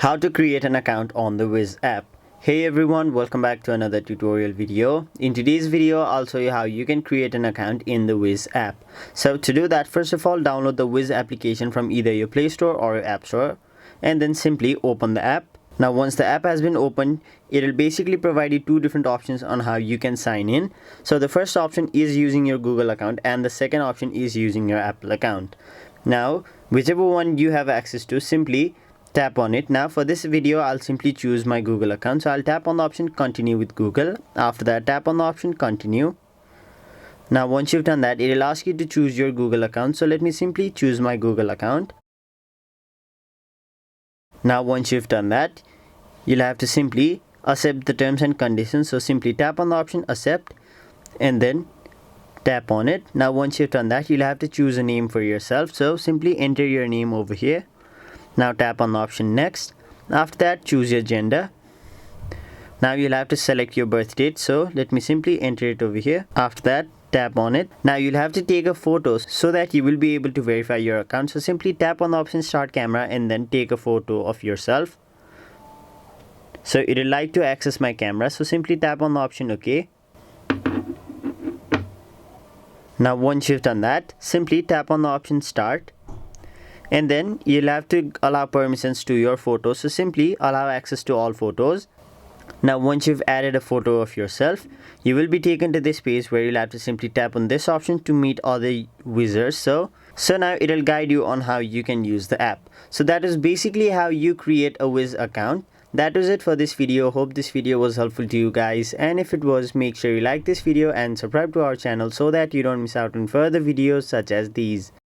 How to create an account on the Wizz app. Hey everyone, welcome back to another tutorial video. In today's video, I'll show you how you can create an account in the Wizz app. So to do that, first of all, download the Wizz application from either your Play Store or your App Store, and then simply open the app. Now once the app has been opened, it will basically provide you two different options on how you can sign in. So the first option is using your Google account and the second option is using your Apple account. Now whichever one you have access to, simply tap on it. Now for this video, I'll simply choose my Google account. So I'll tap on the option continue with Google. After that, tap on the option continue. Now once you've done that, it will ask you to choose your Google account. So let me simply choose my Google account. Now once you've done that, you'll have to simply accept the terms and conditions. So simply tap on the option accept and then tap on it. Now once you've done that, you'll have to choose a name for yourself. So simply enter your name over here. Now tap on the option next. After that, choose your gender. Now you'll have to select your birth date. So let me simply enter it over here. After that, tap on it. Now you'll have to take a photo so that you will be able to verify your account. So simply tap on the option start camera and then take a photo of yourself. So it will like to access my camera. So simply tap on the option OK. Now once you've done that, simply tap on the option start. And then you'll have to allow permissions to your photos. So simply allow access to all photos. Now once you've added a photo of yourself, you will be taken to this page where you'll have to simply tap on this option to meet other users. So now it'll guide you on how you can use the app. So that is basically how you create a Wizz account. That was it for this video. Hope this video was helpful to you guys, and if it was, make sure you like this video and subscribe to our channel so that you don't miss out on further videos such as these.